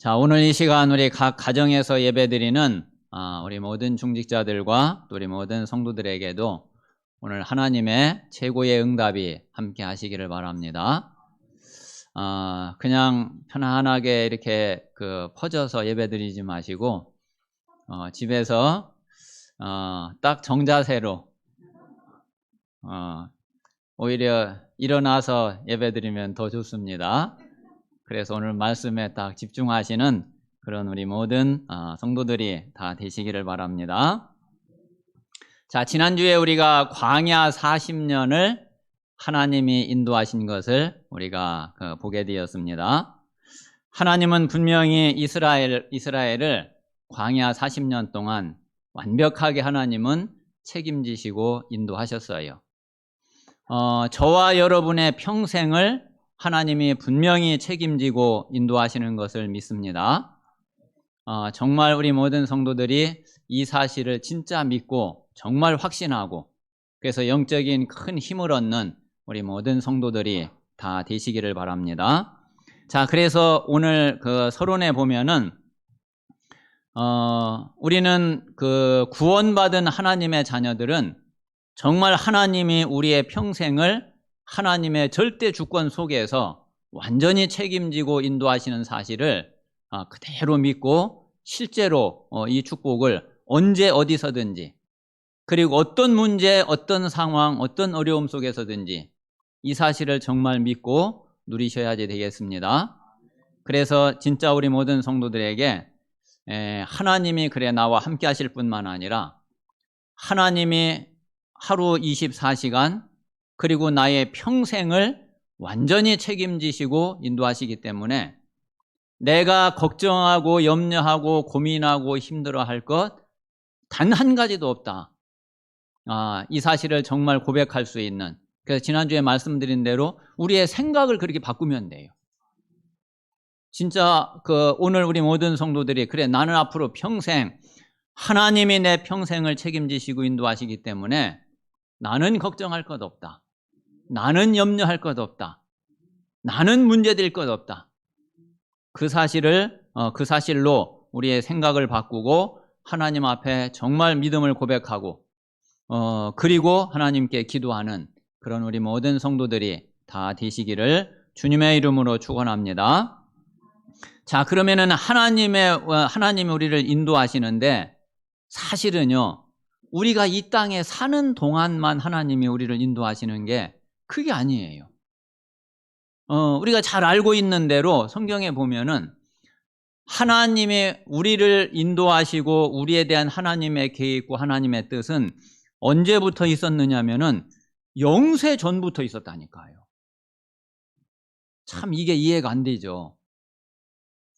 자, 오늘 이 시간 우리 각 가정에서 예배드리는 우리 모든 중직자들과 또 우리 모든 성도들에게도 오늘 하나님의 최고의 응답이 함께 하시기를 바랍니다. 그냥 편안하게 이렇게 퍼져서 예배드리지 마시고 집에서 딱 정자세로 오히려 일어나서 예배드리면 더 좋습니다. 그래서 오늘 말씀에 딱 집중하시는 그런 우리 모든 성도들이 다 되시기를 바랍니다. 자, 지난주에 우리가 광야 40년을 하나님이 인도하신 것을 우리가 보게 되었습니다. 하나님은 분명히 이스라엘을 광야 40년 동안 완벽하게 하나님은 책임지시고 인도하셨어요. 저와 여러분의 평생을 하나님이 분명히 책임지고 인도하시는 것을 믿습니다. 정말 우리 모든 성도들이 이 사실을 진짜 믿고 정말 확신하고 그래서 영적인 큰 힘을 얻는 우리 모든 성도들이 다 되시기를 바랍니다. 자, 그래서 오늘 서론에 보면은 우리는 구원받은 하나님의 자녀들은 정말 하나님이 우리의 평생을 하나님의 절대 주권 속에서 완전히 책임지고 인도하시는 사실을 그대로 믿고 실제로 이 축복을 언제 어디서든지 그리고 어떤 문제, 어떤 상황, 어떤 어려움 속에서든지 이 사실을 정말 믿고 누리셔야 되겠습니다. 그래서 진짜 우리 모든 성도들에게 하나님이 그래 나와 함께 하실 뿐만 아니라 하나님이 하루 24시간 그리고 나의 평생을 완전히 책임지시고 인도하시기 때문에 내가 걱정하고 염려하고 고민하고 힘들어할 것 단 한 가지도 없다. 이 사실을 정말 고백할 수 있는, 그래서 지난주에 말씀드린 대로 우리의 생각을 그렇게 바꾸면 돼요. 진짜 오늘 우리 모든 성도들이 그래 나는 앞으로 평생 하나님이 내 평생을 책임지시고 인도하시기 때문에 나는 걱정할 것 없다. 나는 염려할 것 없다. 나는 문제될 것 없다. 그 사실로 우리의 생각을 바꾸고 하나님 앞에 정말 믿음을 고백하고 그리고 하나님께 기도하는 그런 우리 모든 성도들이 다 되시기를 주님의 이름으로 축원합니다. 자, 그러면은 하나님이 우리를 인도하시는데 사실은요, 우리가 이 땅에 사는 동안만 하나님이 우리를 인도하시는 게 그게 아니에요. 우리가 잘 알고 있는 대로 성경에 보면은 하나님이 우리를 인도하시고 우리에 대한 하나님의 계획과 하나님의 뜻은 언제부터 있었느냐면은 영세 전부터 있었다니까요. 참 이게 이해가 안 되죠.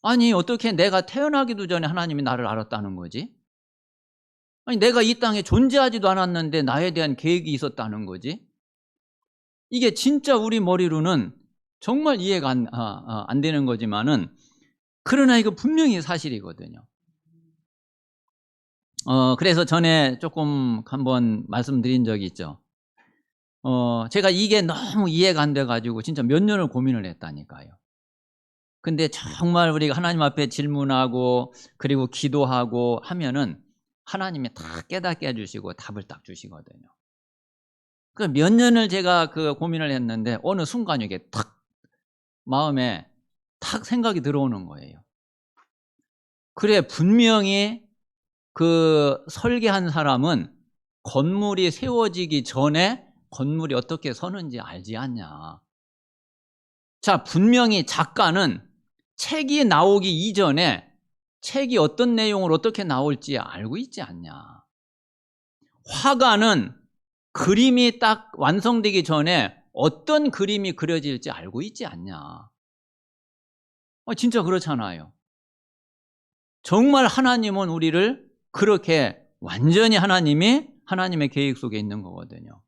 아니, 어떻게 내가 태어나기도 전에 하나님이 나를 알았다는 거지? 아니, 내가 이 땅에 존재하지도 않았는데 나에 대한 계획이 있었다는 거지? 이게 진짜 우리 머리로는 정말 이해가 안 되는 거지만은 그러나 이거 분명히 사실이거든요. 그래서 전에 조금 한번 말씀드린 적이 있죠. 제가 이게 너무 이해가 안 돼가지고 진짜 몇 년을 고민을 했다니까요. 근데 정말 우리가 하나님 앞에 질문하고 그리고 기도하고 하면은 하나님이 다 깨닫게 해주시고 답을 딱 주시거든요. 그 몇 년을 제가 고민을 했는데 어느 순간 이게 탁 마음에 탁 생각이 들어오는 거예요. 그래, 분명히 설계한 사람은 건물이 세워지기 전에 건물이 어떻게 서는지 알지 않냐. 자, 분명히 작가는 책이 나오기 이전에 책이 어떤 내용으로 어떻게 나올지 알고 있지 않냐. 화가는 그림이 딱 완성되기 전에 어떤 그림이 그려질지 알고 있지 않냐. 진짜 그렇잖아요. 정말 하나님은 우리를 그렇게 완전히 하나님의 계획 속에 있는 거거든요.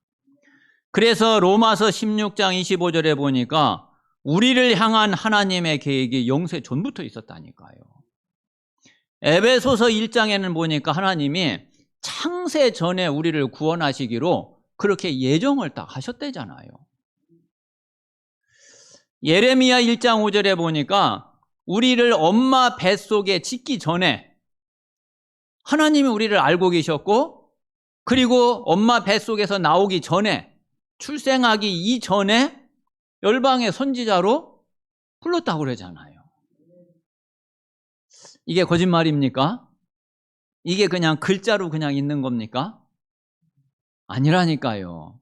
그래서 로마서 16장 25절에 보니까 우리를 향한 하나님의 계획이 영세 전부터 있었다니까요. 에베소서 1장에는 보니까 하나님이 창세 전에 우리를 구원하시기로 그렇게 예정을 딱 하셨대잖아요. 예레미야 1장 5절에 보니까 우리를 엄마 뱃속에 짓기 전에 하나님이 우리를 알고 계셨고, 그리고 엄마 뱃속에서 나오기 전에, 출생하기 이전에 열방의 선지자로 불렀다고 그러잖아요. 이게 거짓말입니까? 이게 그냥 글자로 그냥 있는 겁니까? 아니라니까요.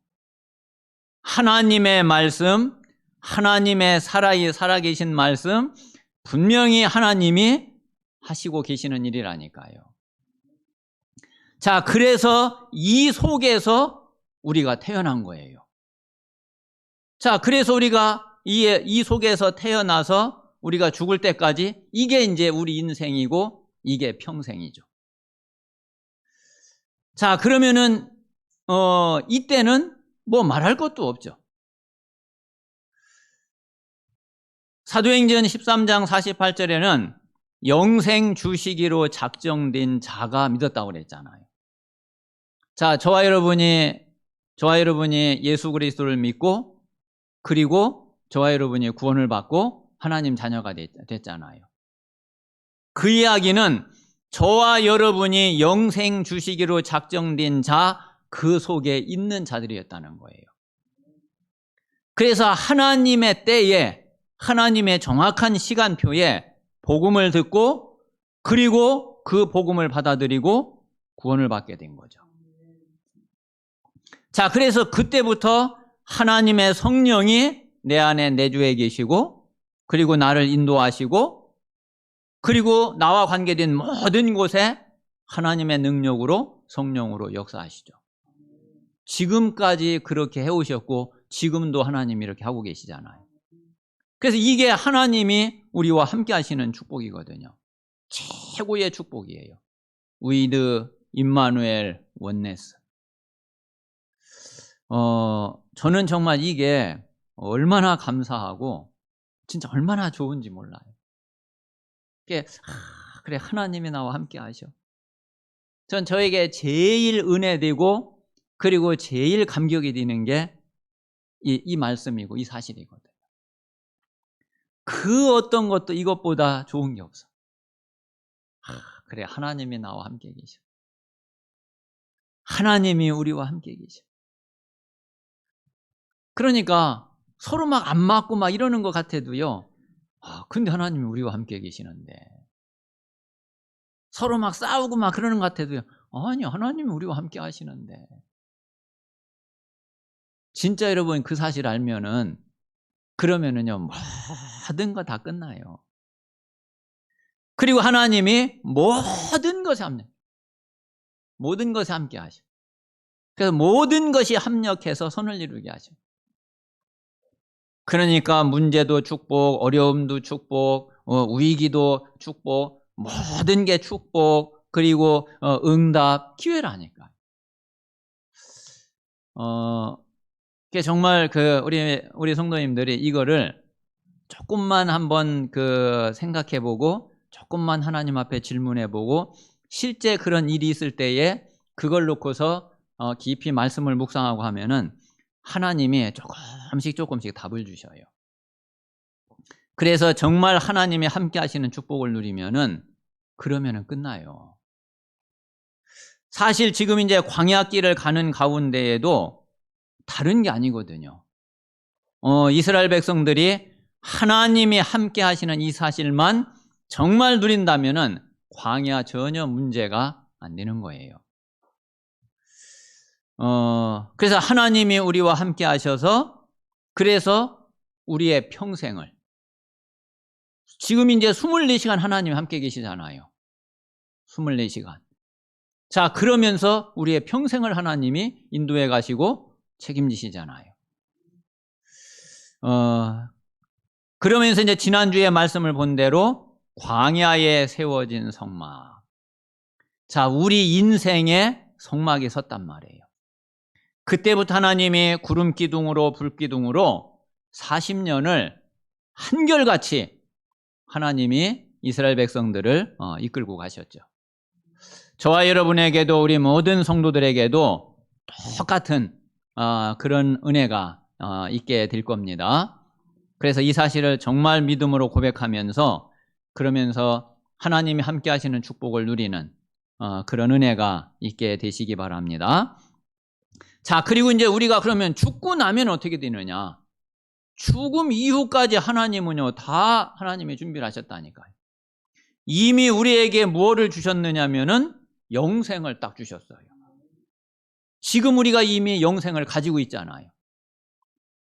하나님의 말씀, 하나님의 살아계신 말씀, 분명히 하나님이 하시고 계시는 일이라니까요. 자, 그래서 이 속에서 우리가 태어난 거예요. 자, 그래서 우리가 이 속에서 태어나서 우리가 죽을 때까지 이게 이제 우리 인생이고 이게 평생이죠. 자, 그러면은 이때는 뭐 말할 것도 없죠. 사도행전 13장 48절에는 영생 주시기로 작정된 자가 믿었다고 그랬잖아요. 자, 저와 여러분이 예수 그리스도를 믿고, 그리고 저와 여러분이 구원을 받고 하나님 자녀가 됐잖아요. 그 이야기는 저와 여러분이 영생 주시기로 작정된 자, 그 속에 있는 자들이었다는 거예요. 그래서 하나님의 때에, 하나님의 정확한 시간표에 복음을 듣고, 그리고 그 복음을 받아들이고 구원을 받게 된 거죠. 자, 그래서 그때부터 하나님의 성령이 내 안에 내주에 계시고, 그리고 나를 인도하시고, 그리고 나와 관계된 모든 곳에 하나님의 능력으로, 성령으로 역사하시죠. 지금까지 그렇게 해오셨고 지금도 하나님이 이렇게 하고 계시잖아요. 그래서 이게 하나님이 우리와 함께 하시는 축복이거든요. 최고의 축복이에요. with 임마누엘 원네스. 저는 정말 이게 얼마나 감사하고 진짜 얼마나 좋은지 몰라요. 그래, 하나님이 나와 함께 하셔. 전 저에게 제일 은혜되고 그리고 제일 감격이 되는 게 이 말씀이고 이 사실이거든요. 그 어떤 것도 이것보다 좋은 게 없어. 그래, 하나님이 나와 함께 계셔. 하나님이 우리와 함께 계셔. 그러니까 서로 막 안 맞고 막 이러는 것 같아도요. 근데 하나님이 우리와 함께 계시는데. 서로 막 싸우고 막 그러는 것 같아도요. 아니, 하나님이 우리와 함께 하시는데. 진짜 여러분 그 사실 알면은, 그러면은요, 모든 거 다 끝나요. 그리고 하나님이 모든 것에 함께 하셔. 그래서 모든 것이 합력해서 선을 이루게 하셔. 그러니까 문제도 축복, 어려움도 축복, 위기도 축복, 모든 게 축복, 그리고 응답, 기회라니까. 정말 우리 성도님들이 이거를 조금만 한번 생각해보고, 조금만 하나님 앞에 질문해보고, 실제 그런 일이 있을 때에 그걸 놓고서 깊이 말씀을 묵상하고 하면은 하나님이 조금씩 답을 주셔요. 그래서 정말 하나님이 함께 하시는 축복을 누리면은 그러면은 끝나요. 사실 지금 이제 광야길을 가는 가운데에도 다른 게 아니거든요. 이스라엘 백성들이 하나님이 함께 하시는 이 사실만 정말 누린다면은 광야 전혀 문제가 안 되는 거예요. 그래서 하나님이 우리와 함께 하셔서, 그래서 우리의 평생을, 지금 이제 24시간 하나님 함께 계시잖아요. 24시간. 자, 그러면서 우리의 평생을 하나님이 인도해 가시고 책임지시잖아요. 그러면서 이제 지난주에 말씀을 본 대로 광야에 세워진 성막. 자, 우리 인생에 성막이 섰단 말이에요. 그때부터 하나님이 구름 기둥으로 불 기둥으로 40년을 한결같이 하나님이 이스라엘 백성들을 이끌고 가셨죠. 저와 여러분에게도, 우리 모든 성도들에게도 똑같은 그런 은혜가 있게 될 겁니다. 그래서 이 사실을 정말 믿음으로 고백하면서 그러면서 하나님이 함께 하시는 축복을 누리는 그런 은혜가 있게 되시기 바랍니다. 자, 그리고 이제 우리가 그러면 죽고 나면 어떻게 되느냐? 죽음 이후까지 하나님은요, 다 하나님이 준비를 하셨다니까요. 이미 우리에게 무엇을 주셨느냐면은 영생을 딱 주셨어요. 지금 우리가 이미 영생을 가지고 있잖아요.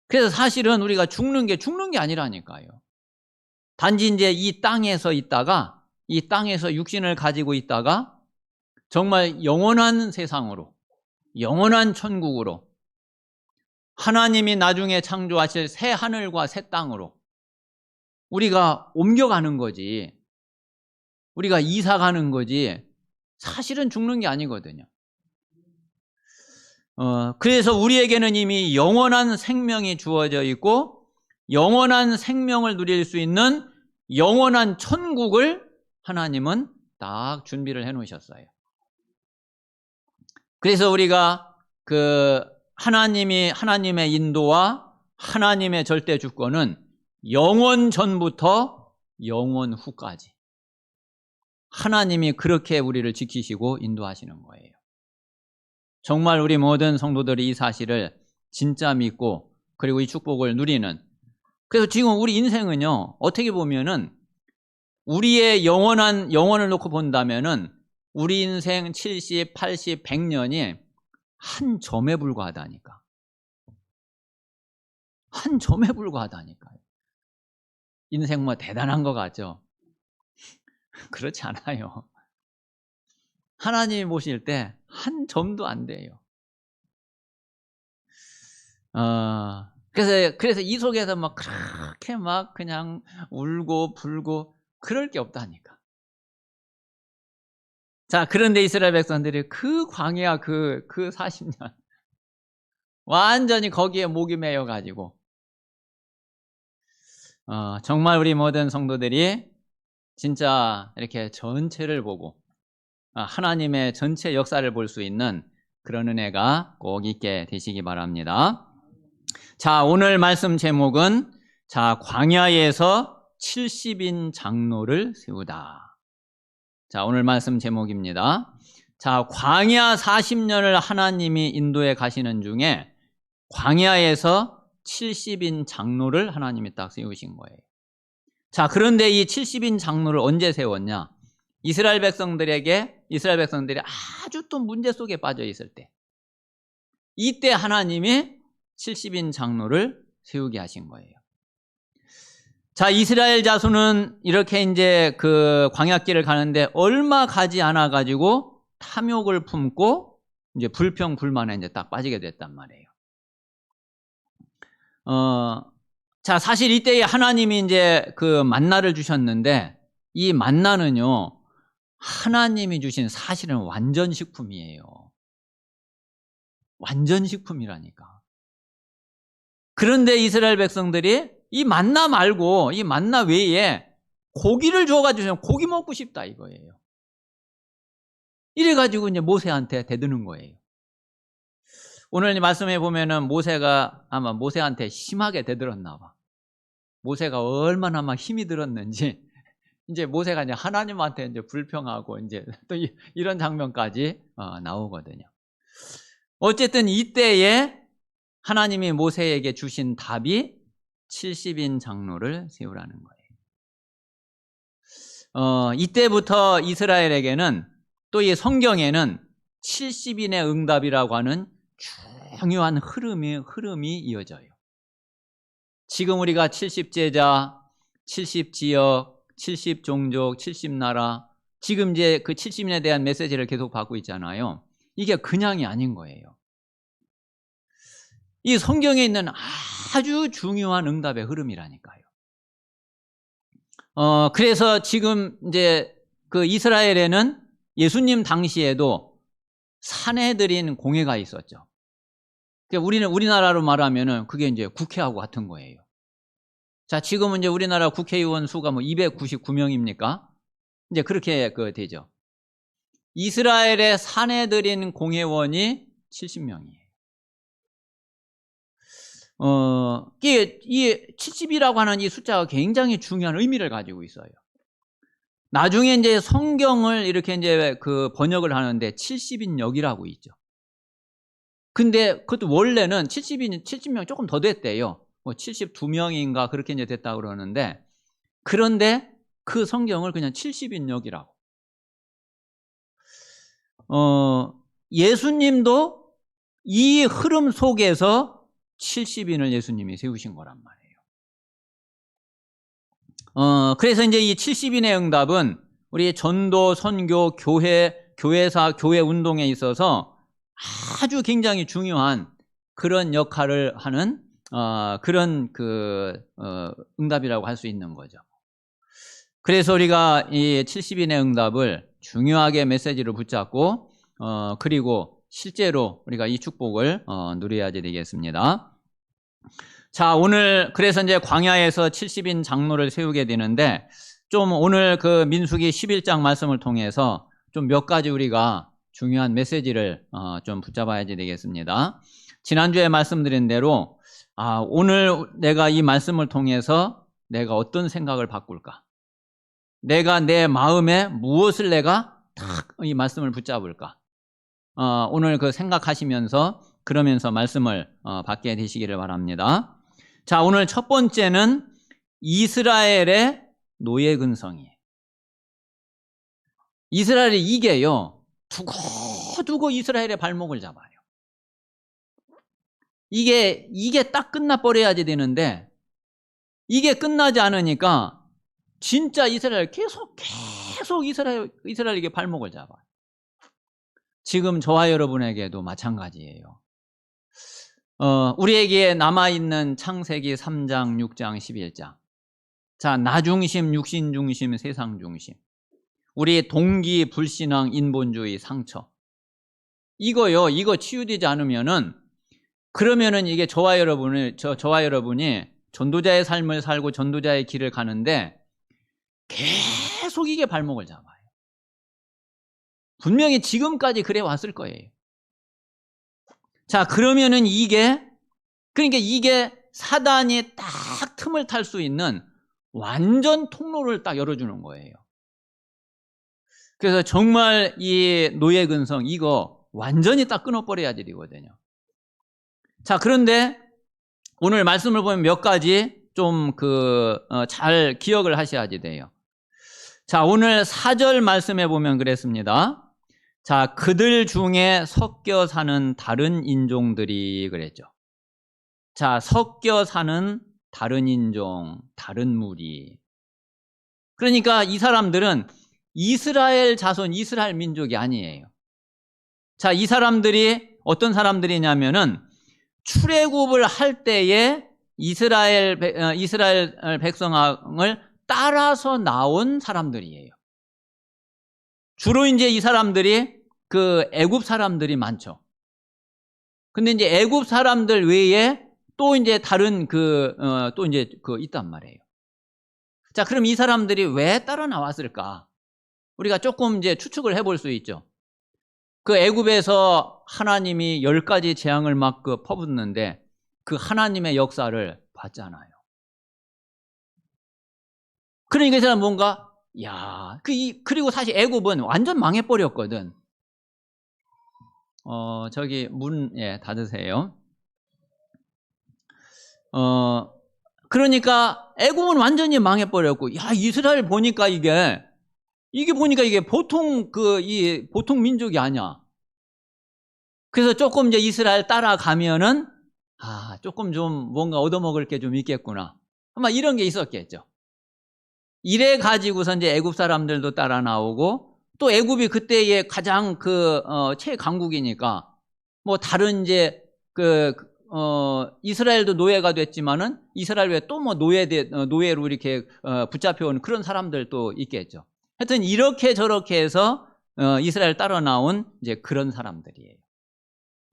그래서 사실은 우리가 죽는 게 아니라니까요. 단지 이제 이 땅에서 있다가, 이 땅에서 육신을 가지고 있다가 정말 영원한 세상으로, 영원한 천국으로, 하나님이 나중에 창조하실 새 하늘과 새 땅으로 우리가 옮겨가는 거지, 우리가 이사 가는 거지, 사실은 죽는 게 아니거든요. 그래서 우리에게는 이미 영원한 생명이 주어져 있고, 영원한 생명을 누릴 수 있는 영원한 천국을 하나님은 딱 준비를 해 놓으셨어요. 그래서 우리가 하나님의 인도와 하나님의 절대 주권은 영원 전부터 영원 후까지 하나님이 그렇게 우리를 지키시고 인도하시는 거예요. 정말 우리 모든 성도들이 이 사실을 진짜 믿고 그리고 이 축복을 누리는, 그래서 지금 우리 인생은요, 어떻게 보면은 우리의 영원을 놓고 본다면은 우리 인생 70, 80, 100년이 한 점에 불과하다니까. 한 점에 불과하다니까요. 인생 뭐 대단한 것 같죠? 그렇지 않아요. 하나님이 보실 때 한 점도 안 돼요. 그래서 이 속에서 막 그렇게 막 그냥 울고 불고 그럴 게 없다니까. 자, 그런데 이스라엘 백성들이 그 광야 그 40년 완전히 거기에 목이 메여 가지고 정말 우리 모든 성도들이 진짜 이렇게 전체를 보고 하나님의 전체 역사를 볼 수 있는 그런 은혜가 꼭 있게 되시기 바랍니다. 자, 오늘 말씀 제목은 광야에서 70인 장로를 세우다. 자, 오늘 말씀 제목입니다. 자, 광야 40년을 하나님이 인도해 가시는 중에 광야에서 70인 장로를 하나님이 딱 세우신 거예요. 자, 그런데 이 70인 장로를 언제 세웠냐? 이스라엘 백성들이 아주 또 문제 속에 빠져 있을 때, 이때 하나님이 70인 장로를 세우게 하신 거예요. 자, 이스라엘 자손은 이렇게 이제 그 광야길을 가는데 얼마 가지 않아 가지고 탐욕을 품고 이제 불평 불만에 이제 딱 빠지게 됐단 말이에요. 자, 사실 이때에 하나님이 이제 그 만나를 주셨는데, 이 만나는요, 하나님이 주신 사실은 완전식품이에요. 완전식품이라니까. 그런데 이스라엘 백성들이 이 만나 말고, 이 만나 외에 고기를 줘가지고 고기 먹고 싶다 이거예요. 이래가지고 이제 모세한테 대드는 거예요. 오늘 말씀에 보면은 모세가 아마 모세한테 심하게 대들었나 봐. 모세가 얼마나 막 힘이 들었는지, 이제 모세가 이제 하나님한테 이제 불평하고 이제 또 이런 장면까지 나오거든요. 어쨌든 이때에 하나님이 모세에게 주신 답이 70인 장로를 세우라는 거예요. 이때부터 이스라엘에게는, 또 이 성경에는 70인의 응답이라고 하는 중요한 흐름이 이어져요. 지금 우리가 70제자, 70지역, 70종족, 70나라, 지금 이제 그 70인에 대한 메시지를 계속 받고 있잖아요. 이게 그냥이 아닌 거예요. 이 성경에 있는 아주 중요한 응답의 흐름이라니까요. 그래서 지금 이제 그 이스라엘에는 예수님 당시에도 사내들인 공회가 있었죠. 그러니까 우리나라로 말하면은 그게 이제 국회하고 같은 거예요. 자, 지금은 이제 우리나라 국회의원 수가 뭐 299명입니까? 이제 그렇게 되죠. 이스라엘의 사내들인 공회원이 70명이에요. 이 70이라고 하는 이 숫자가 굉장히 중요한 의미를 가지고 있어요. 나중에 이제 성경을 이렇게 이제 그 번역을 하는데 70인역이라고 있죠. 근데 그것도 원래는 70명 조금 더 됐대요. 뭐 72명인가 그렇게 이제 됐다고 그러는데, 그런데 그 성경을 그냥 70인역이라고. 예수님도 이 흐름 속에서 70인을 예수님이 세우신 거란 말이에요. 그래서 이제 이 70인의 응답은 우리 전도, 선교, 교회사, 교회 운동에 있어서 아주 굉장히 중요한 그런 역할을 하는 그런 응답이라고 할 수 있는 거죠. 그래서 우리가 이 70인의 응답을 중요하게 메시지로 붙잡고 그리고 실제로 우리가 이 축복을 누려야 되겠습니다. 자, 오늘 그래서 이제 광야에서 70인 장로를 세우게 되는데, 좀 오늘 그 민수기 11장 말씀을 통해서 좀 몇 가지 우리가 중요한 메시지를 좀 붙잡아야 되겠습니다. 지난주에 말씀드린 대로 오늘 내가 이 말씀을 통해서 내가 어떤 생각을 바꿀까? 내가 내 마음에 무엇을 내가 딱 이 말씀을 붙잡을까? 오늘 그 생각하시면서 그러면서 말씀을 받게 되시기를 바랍니다. 자, 오늘 첫 번째는 이스라엘의 노예 근성이에요. 이스라엘이 이게요, 두고두고 이스라엘의 발목을 잡아요. 이게 딱 끝나버려야지 되는데, 이게 끝나지 않으니까 진짜 이스라엘 계속 이스라엘에게 발목을 잡아요. 지금 저와 여러분에게도 마찬가지예요. 우리에게 남아있는 창세기 3장, 6장, 11장. 자, 나 중심, 육신 중심, 세상 중심. 우리 동기, 불신앙, 인본주의, 상처. 이거 치유되지 않으면은, 그러면은 이게 저와 여러분이 전도자의 삶을 살고 전도자의 길을 가는데 계속 이게 발목을 잡아요. 분명히 지금까지 그래 왔을 거예요. 자, 그러면은 그러니까 이게 사단이 딱 틈을 탈 수 있는 완전 통로를 딱 열어주는 거예요. 그래서 정말 이 노예 근성 이거 완전히 딱 끊어버려야 되거든요. 자, 그런데 오늘 말씀을 보면 몇 가지 좀 잘 기억을 하셔야지 돼요. 자, 오늘 4절 말씀에 보면 그랬습니다. 자, 그들 중에 섞여 사는 다른 인종들이 그랬죠. 자, 섞여 사는 다른 인종, 다른 무리. 그러니까 이 사람들은 이스라엘 자손, 이스라엘 민족이 아니에요. 자, 이 사람들이 어떤 사람들이냐면은 출애굽을 할 때에 이스라엘 백성을 따라서 나온 사람들이에요. 주로 이제 이 사람들이 그 애굽 사람들이 많죠. 근데 이제 애굽 사람들 외에 또 이제 다른 또 이제 있단 말이에요. 자, 그럼 이 사람들이 왜 따라 나왔을까? 우리가 조금 이제 추측을 해볼 수 있죠. 그 애굽에서 하나님이 10가지 재앙을 막 퍼붓는데 그 하나님의 역사를 봤잖아요. 그러니까 이 사람 뭔가 그리고 사실 애굽은 완전 망해버렸거든. 저기 문 닫으세요. 그러니까 애굽은 완전히 망해버렸고, 이스라엘 보니까 이게 보통 보통 민족이 아니야. 그래서 조금 이제 이스라엘 따라가면은 조금 좀 뭔가 얻어먹을 게 좀 있겠구나. 아마 이런 게 있었겠죠. 이래 가지고서 이제 애굽 사람들도 따라 나오고, 또 애굽이 그때의 가장 최강국이니까 뭐 다른 이제 이스라엘도 노예가 됐지만은 이스라엘 외에 또 뭐 노예로 이렇게 붙잡혀온 그런 사람들도 있겠죠. 하여튼 이렇게 저렇게 해서 이스라엘 따라 나온 이제 그런 사람들이에요.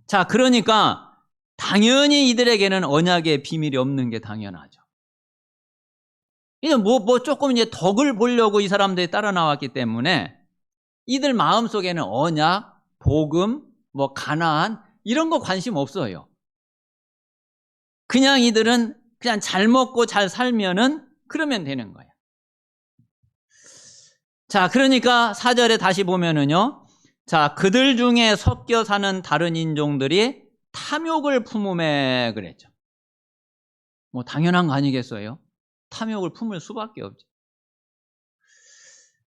자, 그러니까 당연히 이들에게는 언약의 비밀이 없는 게 당연하죠. 이제 뭐 조금 이제 덕을 보려고 이 사람들이 따라 나왔기 때문에 이들 마음속에는 언약, 복음, 뭐 가나안 이런 거 관심 없어요. 그냥 이들은 그냥 잘 먹고 잘 살면은 그러면 되는 거야. 자, 그러니까 4절에 다시 보면은요. 자, 그들 중에 섞여 사는 다른 인종들이 탐욕을 품음에 그랬죠. 뭐 당연한 거 아니겠어요? 탐욕을 품을 수밖에 없죠.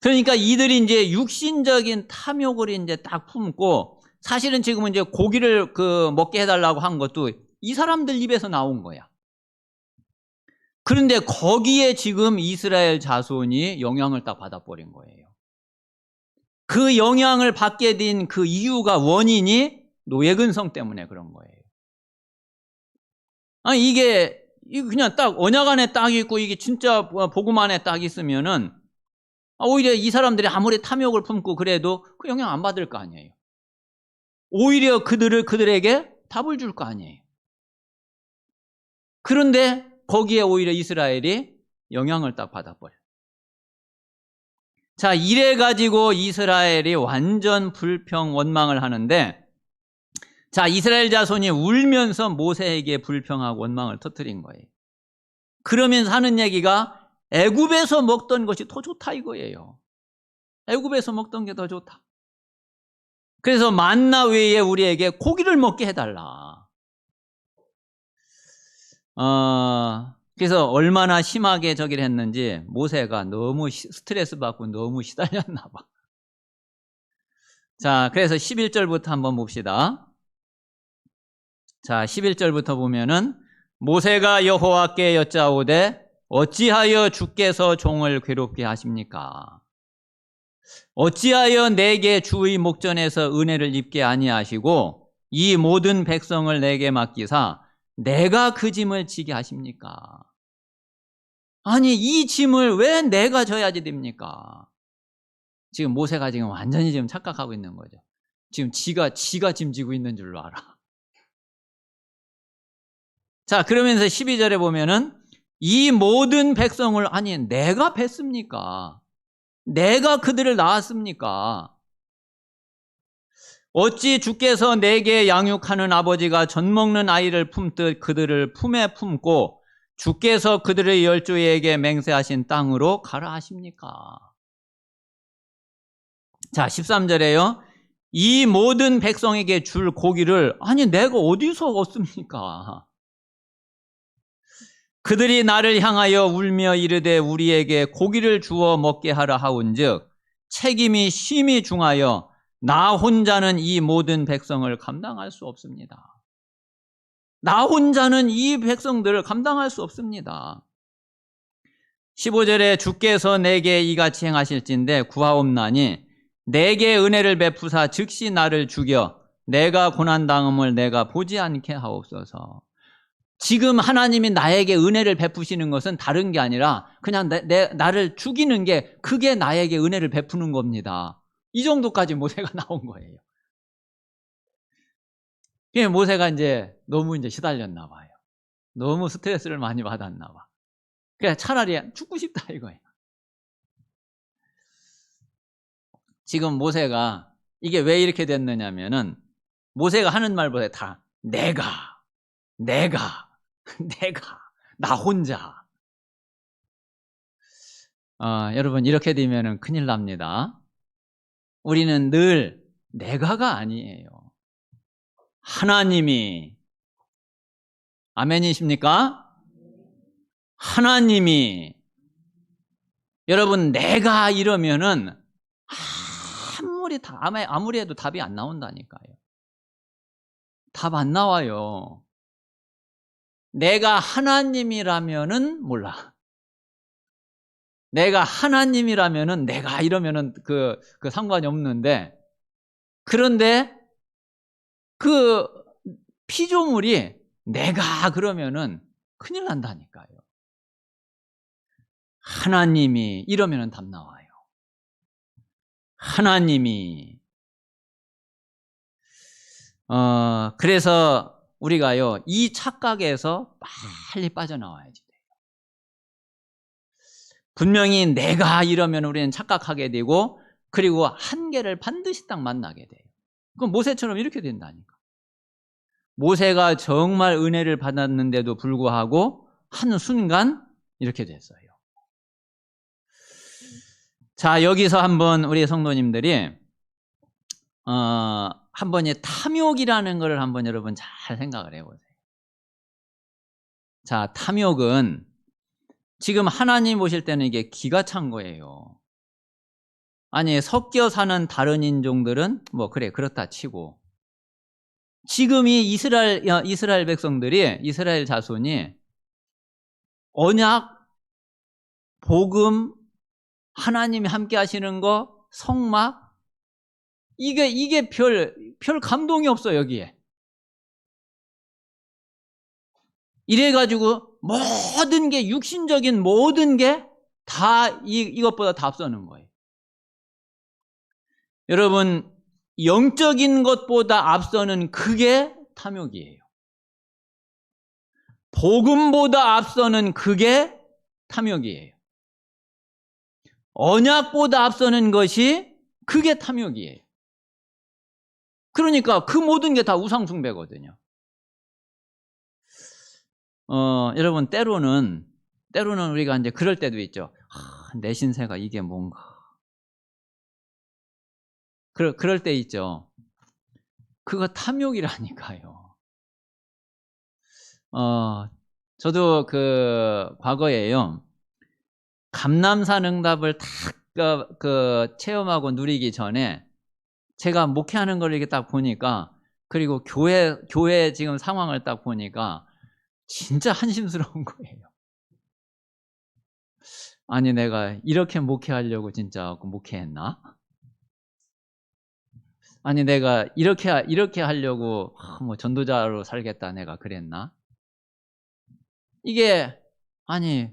그러니까 이들이 이제 육신적인 탐욕을 이제 딱 품고, 사실은 지금은 이제 고기를 먹게 해달라고 한 것도 이 사람들 입에서 나온 거야. 그런데 거기에 지금 이스라엘 자손이 영향을 딱 받아버린 거예요. 그 영향을 받게 된 그 이유가, 원인이 노예근성 때문에 그런 거예요. 아니, 이게 그냥 딱 언약 안에 딱 있고 이게 진짜 복음 안에 딱 있으면은 오히려 이 사람들이 아무리 탐욕을 품고 그래도 그 영향 안 받을 거 아니에요. 오히려 그들에게 답을 줄 거 아니에요. 그런데 거기에 오히려 이스라엘이 영향을 딱 받아버려요. 자, 이래가지고 이스라엘이 완전 불평 원망을 하는데, 자, 이스라엘 자손이 울면서 모세에게 불평하고 원망을 터뜨린 거예요. 그러면서 하는 얘기가 애굽에서 먹던 것이 더 좋다 이거예요. 애굽에서 먹던 게 더 좋다. 그래서 만나 외에 우리에게 고기를 먹게 해달라. 그래서 얼마나 심하게 저기를 했는지 모세가 너무 스트레스 받고 너무 시달렸나 봐. 자, 그래서 11절부터 한번 봅시다. 자, 11절부터 보면은 모세가 여호와께 여짜오되 어찌하여 주께서 종을 괴롭게 하십니까? 어찌하여 내게 주의 목전에서 은혜를 입게 아니하시고 이 모든 백성을 내게 맡기사 내가 그 짐을 지게 하십니까? 아니, 이 짐을 왜 내가 져야지 됩니까? 지금 모세가 지금 완전히 지금 착각하고 있는 거죠. 지금 지가 짐 지고 있는 줄로 알아. 자, 그러면서 12절에 보면은 이 모든 백성을, 아니, 내가 뵀습니까? 내가 그들을 낳았습니까? 어찌 주께서 내게 양육하는 아버지가 젖 먹는 아이를 품듯 그들을 품에 품고 주께서 그들의 열조에게 맹세하신 땅으로 가라 하십니까? 자, 13절에요. 이 모든 백성에게 줄 고기를, 아니, 내가 어디서 얻습니까? 그들이 나를 향하여 울며 이르되 우리에게 고기를 주어 먹게 하라 하온즉 책임이 심히 중하여 나 혼자는 이 모든 백성을 감당할 수 없습니다. 나 혼자는 이 백성들을 감당할 수 없습니다. 15절에 주께서 내게 이같이 행하실진대 구하옵나니 내게 은혜를 베푸사 즉시 나를 죽여 내가 고난당함을 내가 보지 않게 하옵소서. 지금 하나님이 나에게 은혜를 베푸시는 것은 다른 게 아니라 그냥 나를 죽이는 게, 그게 나에게 은혜를 베푸는 겁니다. 이 정도까지 모세가 나온 거예요. 모세가 이제 너무 시달렸나 봐요. 너무 스트레스를 많이 받았나 봐. 그래서 차라리 죽고 싶다 이거예요. 지금 모세가 이게 왜 이렇게 됐느냐면은 모세가 하는 말보다 다 내가 나 혼자. 여러분, 이렇게 되면은 큰일 납니다. 우리는 늘 내가가 아니에요. 하나님이, 아멘이십니까? 하나님이, 여러분, 내가 이러면은 아무리 해도 답이 안 나온다니까요. 답 안 나와요. 내가 하나님이라면은 몰라. 내가 하나님이라면은 내가 이러면은 그 상관이 없는데, 그런데 그 피조물이 내가 그러면은 큰일 난다니까요. 하나님이 이러면은 답 나와요. 하나님이. 그래서 우리가요, 이 착각에서 빨리 빠져나와야지 돼요. 분명히 내가 이러면 우리는 착각하게 되고, 그리고 한계를 반드시 딱 만나게 돼요. 그럼 모세처럼 이렇게 된다니까. 모세가 정말 은혜를 받았는데도 불구하고 한순간 이렇게 됐어요. 자, 여기서 한번 우리 성도님들이 한번 이 탐욕이라는 것을 한번 여러분 잘 생각을 해보세요. 자, 탐욕은 지금 하나님 보실 때는 이게 기가 찬 거예요. 아니, 섞여 사는 다른 인종들은 뭐 그래 그렇다 치고, 지금 이 이스라엘 백성들이, 이스라엘 자손이 언약, 복음, 하나님이 함께 하시는 거, 성막, 이게 별 감동이 없어 여기에. 이래가지고 모든 게, 육신적인 모든 게 다 이것보다 다 앞서는 거예요. 여러분, 영적인 것보다 앞서는 그게 탐욕이에요. 복음보다 앞서는 그게 탐욕이에요. 언약보다 앞서는 것이 그게 탐욕이에요. 그러니까 그 모든 게 다 우상숭배거든요. 여러분, 때로는 우리가 이제 그럴 때도 있죠. 내 신세가 이게 뭔가. 그럴 때 있죠. 그거 탐욕이라니까요. 저도 과거에요. 감남산 응답을 딱 체험하고 누리기 전에 제가 목회하는 걸 이렇게 딱 보니까, 그리고 교회 지금 상황을 딱 보니까 진짜 한심스러운 거예요. 아니, 내가 이렇게 목회하려고 진짜 목회했나? 아니, 내가 이렇게 하려고 뭐 전도자로 살겠다 내가 그랬나? 이게, 아니,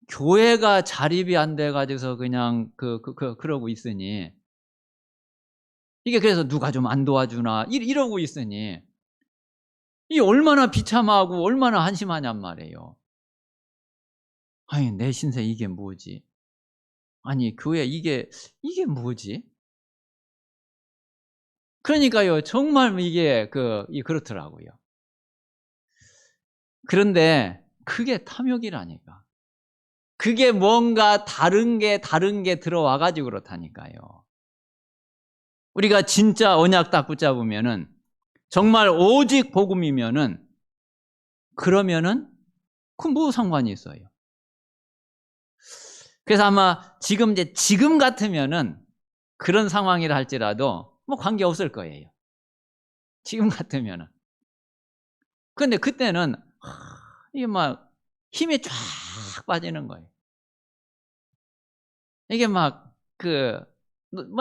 교회가 자립이 안 돼가지고서 그냥 그러고 있으니, 이게 그래서 누가 좀 안 도와주나 이러고 있으니, 이 얼마나 비참하고 얼마나 한심하냔 말이에요. 아니, 내 신세 이게 뭐지? 아니, 교회 이게 뭐지? 그러니까요, 정말 이게 그렇더라고요. 그런데 그게 탐욕이라니까. 그게 뭔가 다른 게 들어와가지고 그렇다니까요. 우리가 진짜 언약 딱 붙잡으면은, 정말 오직 복음이면은, 그러면은 그건 뭐 상관이 있어요. 그래서 아마 지금 같으면은 그런 상황이라 할지라도 뭐 관계 없을 거예요. 지금 같으면은. 근데 그때는 이게 막 힘이 쫙 빠지는 거예요. 이게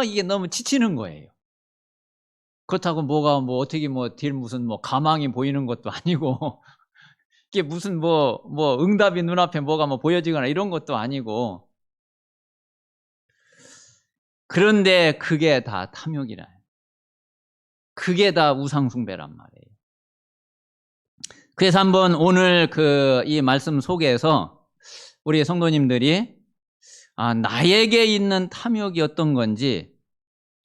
이게 너무 지치는 거예요. 그렇다고 뭐가 어떻게 무슨 가망이 보이는 것도 아니고, 이게 무슨 응답이 눈앞에 뭐가 보여지거나 이런 것도 아니고. 그런데 그게 다 탐욕이라. 그게 다 우상숭배란 말이에요. 그래서 한번 오늘 이 말씀 속에서 우리 성도님들이 나에게 있는 탐욕이 어떤 건지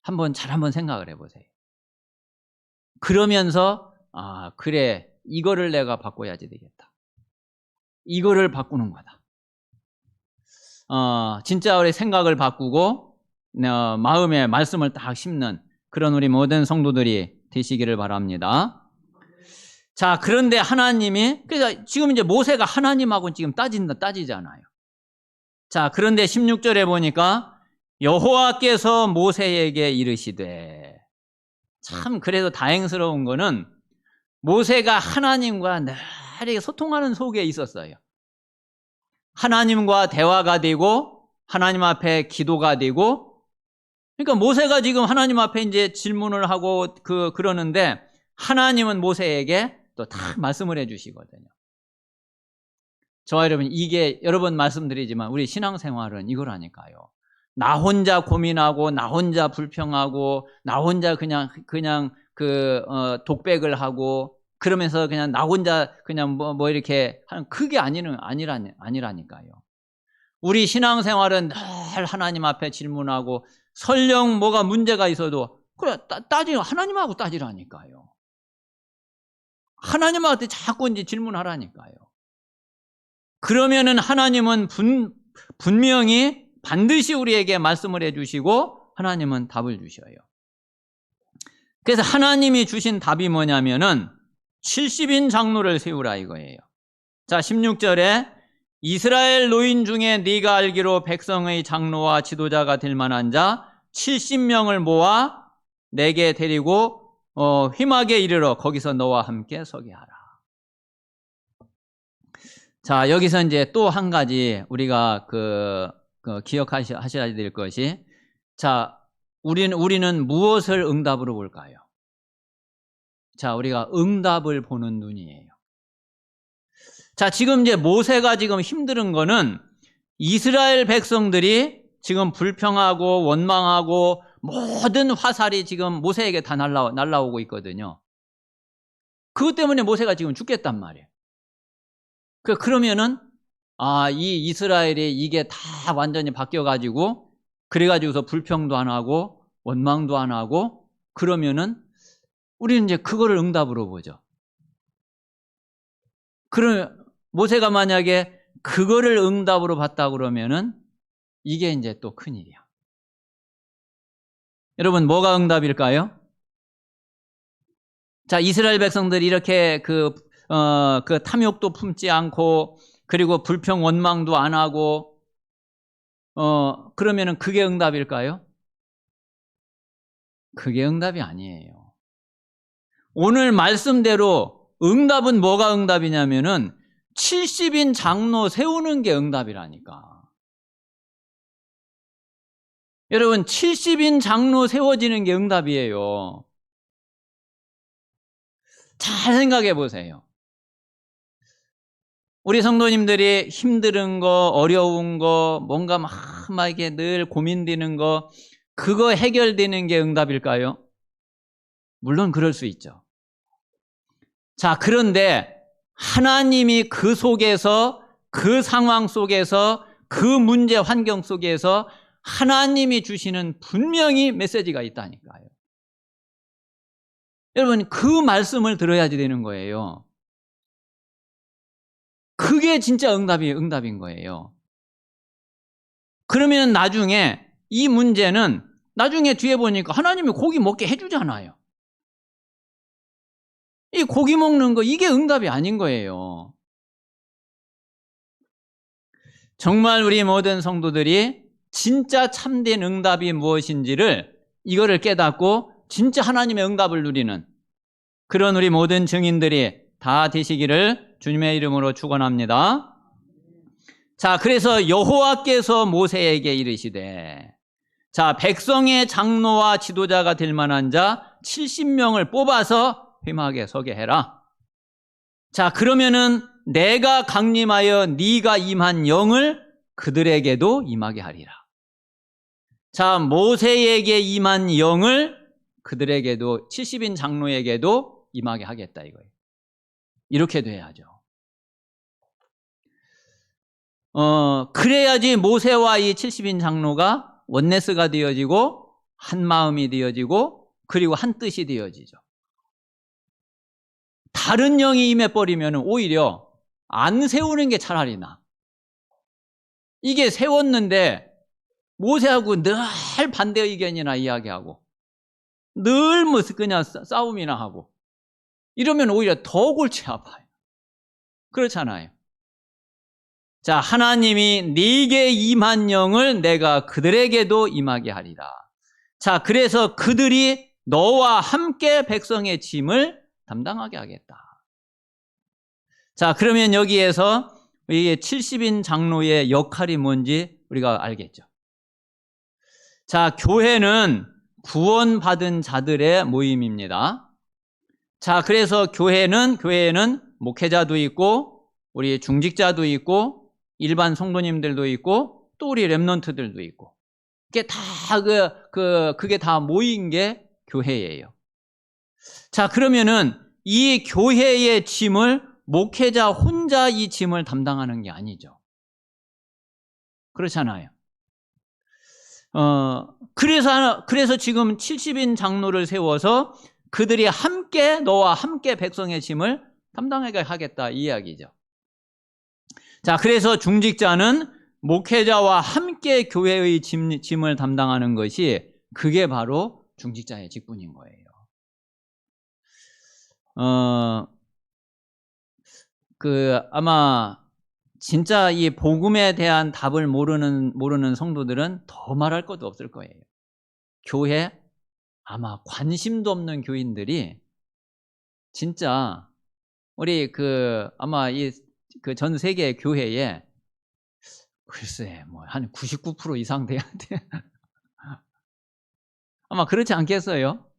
한번 생각을 해보세요. 그러면서 그래, 이거를 내가 바꿔야지 되겠다. 이거를 바꾸는 거다. 진짜 우리 생각을 바꾸고 마음에 말씀을 딱 심는 그런 우리 모든 성도들이 되시기를 바랍니다. 자, 그런데 하나님이, 그러니까 지금 이제 모세가 하나님하고 지금 따지잖아요. 자, 그런데 16절에 보니까 여호와께서 모세에게 이르시되, 참 그래도 다행스러운 거는 모세가 하나님과 늘 소통하는 속에 있었어요. 하나님과 대화가 되고 하나님 앞에 기도가 되고. 그러니까 모세가 지금 하나님 앞에 이제 질문을 하고 그러는데, 하나님은 모세에게 또 다 말씀을 해주시거든요. 저와 여러분, 이게 여러 번 말씀드리지만 우리 신앙생활은 이거라니까요. 나 혼자 고민하고, 나 혼자 불평하고, 나 혼자 그냥 독백을 하고, 그러면서 그냥 나 혼자 그냥 이렇게 하는, 그게 아니라니까요. 우리 신앙생활은 늘 하나님 앞에 질문하고, 설령 뭐가 문제가 있어도 그래 하나님하고 따지라니까요. 하나님한테 자꾸 이제 질문하라니까요. 그러면은 하나님은 분명히 반드시 우리에게 말씀을 해주시고 하나님은 답을 주셔요. 그래서 하나님이 주신 답이 뭐냐면은 70인 장로를 세우라 이거예요. 자, 16절에 이스라엘 노인 중에 네가 알기로 백성의 장로와 지도자가 될 만한 자 70명을 모아 내게 데리고 휘막에 이르러 거기서 너와 함께 서게 하라. 자, 여기서 이제 또 한 가지 우리가 기억하셔야 될 것이, 자, 우리는 무엇을 응답으로 볼까요? 자, 우리가 응답을 보는 눈이에요. 자, 지금 이제 모세가 지금 힘든 거는 이스라엘 백성들이 지금 불평하고 원망하고 모든 화살이 지금 모세에게 다 날라오고 있거든요. 그것 때문에 모세가 지금 죽겠단 말이에요. 그러면은 이 이스라엘이 이게 다 완전히 바뀌어가지고 그래가지고서 불평도 안 하고 원망도 안 하고 그러면은 우리는 이제 그거를 응답으로 보죠. 그럼 모세가 만약에 그거를 응답으로 봤다 그러면은 이게 이제 또 큰일이야. 여러분, 뭐가 응답일까요? 자, 이스라엘 백성들이 이렇게 그 탐욕도 품지 않고 그리고 불평 원망도 안 하고 그러면은 그게 응답일까요? 그게 응답이 아니에요. 오늘 말씀대로 응답은 뭐가 응답이냐면은 70인 장로 세우는 게 응답이라니까. 여러분, 70인 장로 세워지는 게 응답이에요. 잘 생각해 보세요. 우리 성도님들이 힘든 거, 어려운 거, 뭔가 막 이게 늘 고민되는 거, 그거 해결되는 게 응답일까요? 물론 그럴 수 있죠. 자, 그런데 하나님이 그 속에서, 그 상황 속에서, 그 문제 환경 속에서 하나님이 주시는 분명히 메시지가 있다니까요. 여러분, 그 말씀을 들어야지 되는 거예요. 그게 진짜 응답인 거예요. 그러면 나중에 이 문제는 나중에 뒤에 보니까 하나님이 고기 먹게 해주잖아요. 이 고기 먹는 거, 이게 응답이 아닌 거예요. 정말 우리 모든 성도들이 진짜 참된 응답이 무엇인지를 이거를 깨닫고 진짜 하나님의 응답을 누리는 그런 우리 모든 증인들이 다 되시기를 주님의 이름으로 축원합니다. 자, 그래서 여호와께서 모세에게 이르시되, 자, 백성의 장로와 지도자가 될 만한 자 70명을 뽑아서 휘막에 서게 해라. 자, 그러면은 내가 강림하여 네가 임한 영을 그들에게도 임하게 하리라. 자, 모세에게 임한 영을 그들에게도 70인 장로에게도 임하게 하겠다 이거예요. 이렇게 돼야죠. 그래야지 모세와 이 70인 장로가 원네스가 되어지고 한 마음이 되어지고 그리고 한 뜻이 되어지죠. 다른 영이 임해버리면 오히려 안 세우는 게 차라리 나. 이게 세웠는데 모세하고 늘 반대 의견이나 이야기하고 늘 그냥 싸움이나 하고 이러면 오히려 더 골치 아파요. 그렇잖아요. 자, 하나님이 네게 임한 영을 내가 그들에게도 임하게 하리라. 자, 그래서 그들이 너와 함께 백성의 짐을 담당하게 하겠다. 자, 그러면 여기에서 이게 70인 장로의 역할이 뭔지 우리가 알겠죠. 자, 교회는 구원받은 자들의 모임입니다. 자, 그래서 교회는 목회자도 있고 우리 중직자도 있고 일반 성도님들도 있고 또 우리 렘넌트들도 있고 그게 다 그게 다 모인 게 교회예요. 자, 그러면은 이 교회의 짐을 목회자 혼자 이 짐을 담당하는 게 아니죠. 그렇잖아요. 그래서 지금 70인 장로를 세워서 그들이 함께 너와 함께 백성의 짐을 담당하게 하겠다 이 이야기죠. 자, 그래서 중직자는 목회자와 함께 교회의 짐을 담당하는 것이 그게 바로 중직자의 직분인 거예요. 아마 진짜 이 복음에 대한 답을 모르는 성도들은 더 말할 것도 없을 거예요. 교회, 아마 관심도 없는 교인들이 진짜 우리 아마 전 세계 교회에 글쎄 뭐 한 99% 이상 돼야 돼. 아마 그렇지 않겠어요?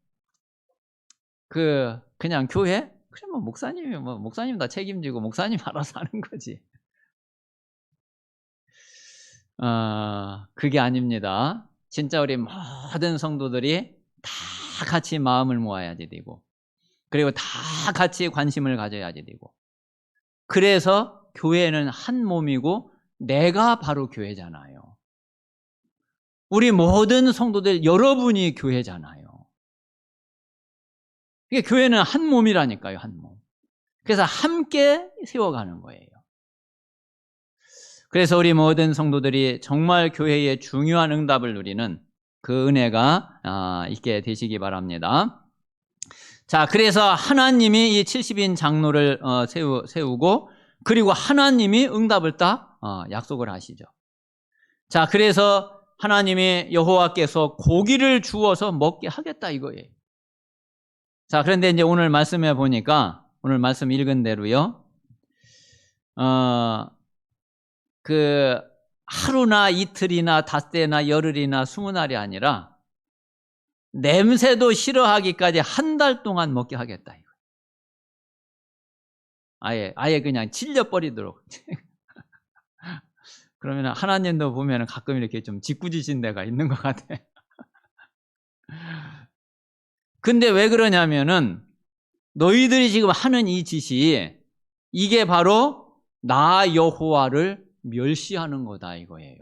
그냥 교회? 그래 뭐 목사님 다 책임지고 목사님 알아서 하는 거지. 그게 아닙니다. 진짜 우리 모든 성도들이 다 같이 마음을 모아야지 되고, 그리고 다 같이 관심을 가져야지 되고, 그래서 교회는 한 몸이고 내가 바로 교회잖아요. 우리 모든 성도들 여러분이 교회잖아요. 이게 교회는 한 몸이라니까요, 한 몸. 그래서 함께 세워가는 거예요. 그래서 우리 모든 성도들이 정말 교회의 중요한 응답을 누리는 그 은혜가 있게 되시기 바랍니다. 자, 그래서 하나님이 이 70인 장로를 세우고, 그리고 하나님이 응답을 딱 약속을 하시죠. 자, 그래서 하나님이 여호와께서 고기를 주어서 먹게 하겠다 이거예요. 자, 그런데 이제 오늘 말씀해 보니까, 오늘 말씀 읽은 대로요, 하루나 이틀이나 닷새나 열흘이나 20날이 아니라 냄새도 싫어하기까지 한 달 동안 먹게 하겠다 이거. 아예 그냥 질려버리도록. 그러면 하나님도 보면 가끔 이렇게 좀 짓궂으신 데가 있는 것 같아. 근데 왜 그러냐면은 너희들이 지금 하는 이 짓이 이게 바로 나 여호와를 멸시하는 거다 이거예요.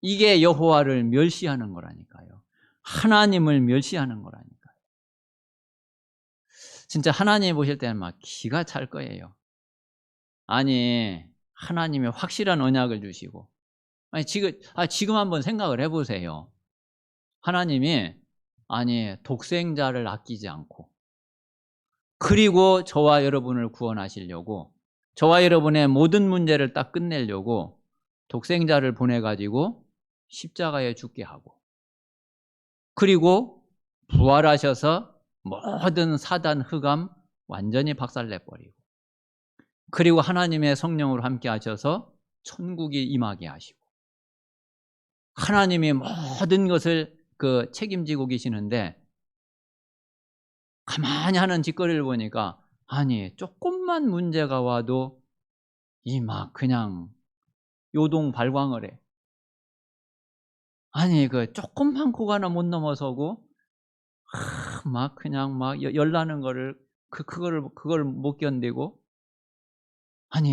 이게 여호와를 멸시하는 거라니까요. 하나님을 멸시하는 거라니까요. 진짜 하나님 보실 때는 막 기가 찰 거예요. 아니, 하나님이 확실한 언약을 주시고, 지금 한번 생각을 해보세요. 하나님이 독생자를 아끼지 않고, 그리고 저와 여러분을 구원하시려고, 저와 여러분의 모든 문제를 딱 끝내려고 독생자를 보내가지고 십자가에 죽게 하고, 그리고 부활하셔서 모든 사단 흑암 완전히 박살내버리고, 그리고 하나님의 성령으로 함께 하셔서 천국이 임하게 하시고, 하나님이 모든 것을 책임지고 계시는데, 가만히 하는 짓거리를 보니까 조금만 문제가 와도 그냥 요동 발광을 해. 조금만 고가나 못 넘어서고 그냥 열나는 거를 그걸 못 견디고,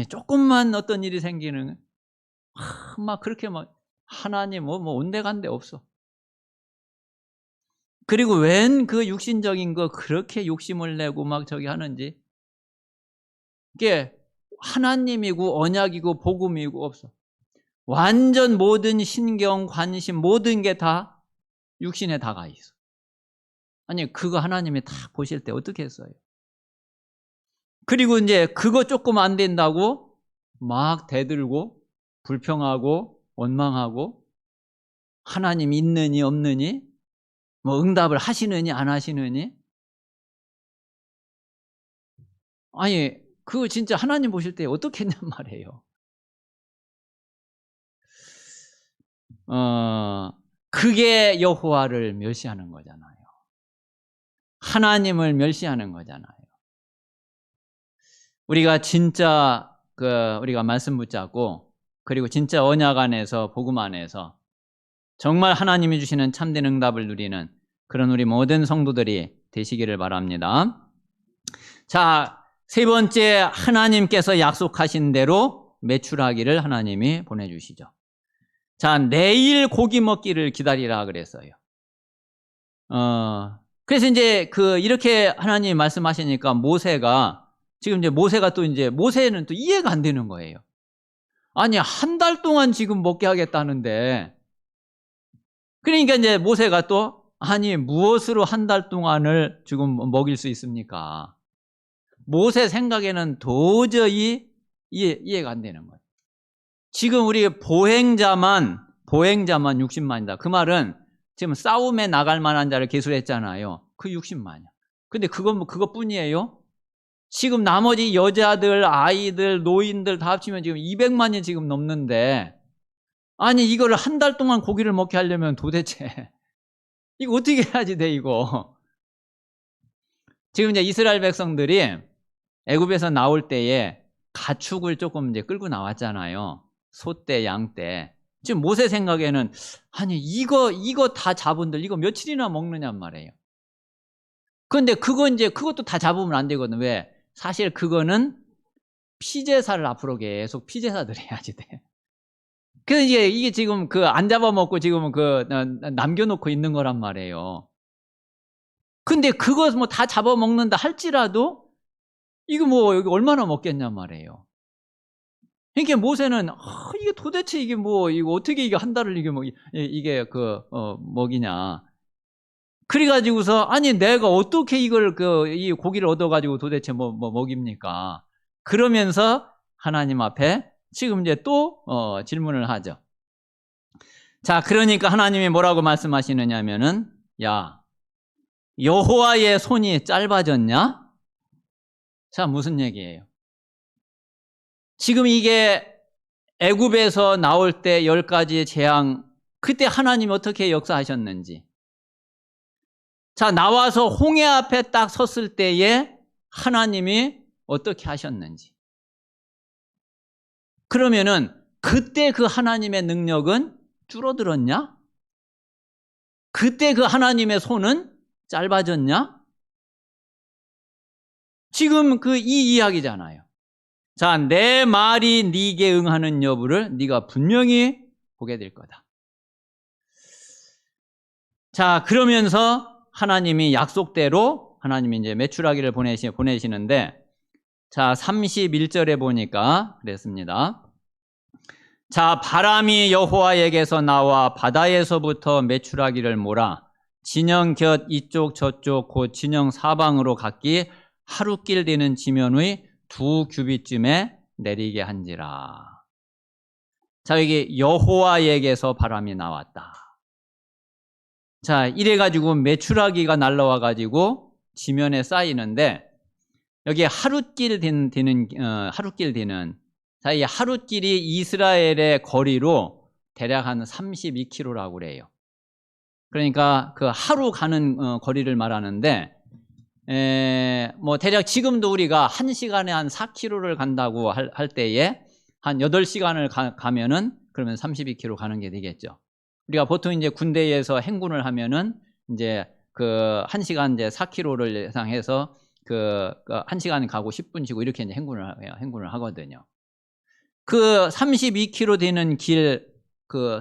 조금만 어떤 일이 생기는 그렇게 하나님 온데간데 없어. 그리고 웬 육신적인 거 그렇게 욕심을 내고 저기 하는지. 이게 하나님이고 언약이고 복음이고 없어. 완전 모든 신경, 관심, 모든 게 다 육신에 다가 있어. 그거 하나님이 다 보실 때 어떻게 했어요? 그리고 이제 그거 조금 안 된다고 대들고 불평하고 원망하고, 하나님 있느니 없느니, 응답을 하시느니 안 하시느니. 그거 진짜 하나님 보실 때 어떻게 했냔 말이에요. 그게 여호와를 멸시하는 거잖아요. 하나님을 멸시하는 거잖아요. 우리가 진짜 우리가 말씀 붙잡고, 그리고 진짜 언약 안에서 복음 안에서 정말 하나님이 주시는 참된 응답을 누리는 그런 우리 모든 성도들이 되시기를 바랍니다. 자, 세 번째, 하나님께서 약속하신 대로 매출하기를 하나님이 보내주시죠. 자, 내일 고기 먹기를 기다리라 그랬어요. 그래서 이제 이렇게 하나님이 말씀하시니까 모세가 또 모세는 또 이해가 안 되는 거예요. 아니, 한 달 동안 지금 먹게 하겠다는데. 그러니까 이제 모세가 또, 아니, 무엇으로 한 달 동안을 지금 먹일 수 있습니까? 모세 생각에는 도저히 이해가 안 되는 거예요. 지금 우리 보행자만 60만이다. 그 말은 지금 싸움에 나갈 만한 자를 계수했잖아요. 그 60만이야. 근데 그것뿐이에요? 지금 나머지 여자들, 아이들, 노인들 다 합치면 지금 200만이 지금 넘는데, 아니, 이거를 한 달 동안 고기를 먹게 하려면 도대체, 이거 어떻게 해야지 돼, 이거? 지금 이제 이스라엘 백성들이 애굽에서 나올 때에 가축을 조금 이제 끌고 나왔잖아요. 소떼, 양떼. 지금 모세 생각에는, 아니, 이거 다 잡은들, 이거 며칠이나 먹느냔 말이에요. 그런데 그것도 다 잡으면 안 되거든. 왜? 사실 그거는 피제사를 앞으로 계속 피제사들이 해야지 돼. 그래서 이게 지금 안 잡아먹고 지금 남겨놓고 있는 거란 말이에요. 근데 그거 뭐 다 잡아먹는다 할지라도 이거 뭐 여기 얼마나 먹겠냔 말이에요. 그러니까 모세는 이게 도대체 이게 뭐 이거 어떻게 이게 한 달을 이게 먹이냐. 그래가지고서 아니 내가 어떻게 이걸 이 고기를 얻어가지고 도대체 뭐 먹입니까? 그러면서 하나님 앞에 지금 이제 또 질문을 하죠. 자, 그러니까 하나님이 뭐라고 말씀하시느냐면은, 야, 여호와의 손이 짧아졌냐? 자, 무슨 얘기예요? 지금 이게 애굽에서 나올 때 10가지의 재앙, 그때 하나님이 어떻게 역사하셨는지. 자, 나와서 홍해 앞에 딱 섰을 때에 하나님이 어떻게 하셨는지. 그러면은 그때 그 하나님의 능력은 줄어들었냐? 그때 그 하나님의 손은 짧아졌냐? 지금 이 이야기잖아요. 자, 내 말이 네게 응하는 여부를 네가 분명히 보게 될 거다. 자, 그러면서 하나님이 약속대로 하나님이 이제 메추라기를 보내시는데, 자, 31절에 보니까 그랬습니다. 자, 바람이 여호와에게서 나와 바다에서부터 메추라기를 몰아 진영 곁 이쪽 저쪽 곧 진영 사방으로 각기 하루길 되는 지면의 2규빗쯤에 내리게 한지라. 자, 여기 여호와에게서 바람이 나왔다. 자, 이래가지고 메추라기가 날라와가지고 지면에 쌓이는데, 여기 하루길 되는 자, 이 하루길이 이스라엘의 거리로 대략 한 32km라고 그래요. 그러니까 그 하루 가는 거리를 말하는데, 뭐 대략 지금도 우리가 1시간에 한 4km를 간다고 할 때에 한 8시간을 가면은 그러면 32km 가는 게 되겠죠. 우리가 보통 이제 군대에서 행군을 하면은 이제 1시간 이제 4km를 예상해서 1시간 가고 10분 쉬고 이렇게 이제 행군을 하거든요. 32km 되는 길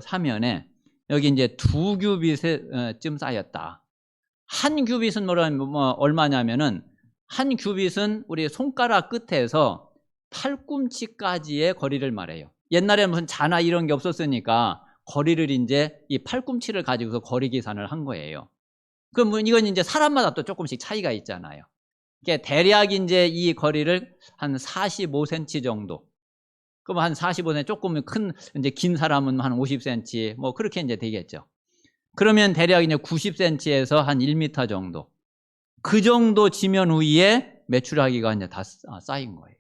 사면에 여기 이제 2규빗쯤 쌓였다. 한 규빗은 얼마냐면은 한 규빗은 우리 손가락 끝에서 팔꿈치까지의 거리를 말해요. 옛날에는 무슨 자나 이런 게 없었으니까 거리를 이제 이 팔꿈치를 가지고서 거리 계산을 한 거예요. 그럼 이건 이제 사람마다 또 조금씩 차이가 있잖아요. 그러니까 대략 이제 이 거리를 한 45cm 정도. 그럼 한 45cm 조금 이제 긴 사람은 한 50cm 뭐 그렇게 이제 되겠죠. 그러면 대략 이제 90cm에서 한 1m 정도. 그 정도 지면 위에 메추라기가 이제 다 쌓인 거예요.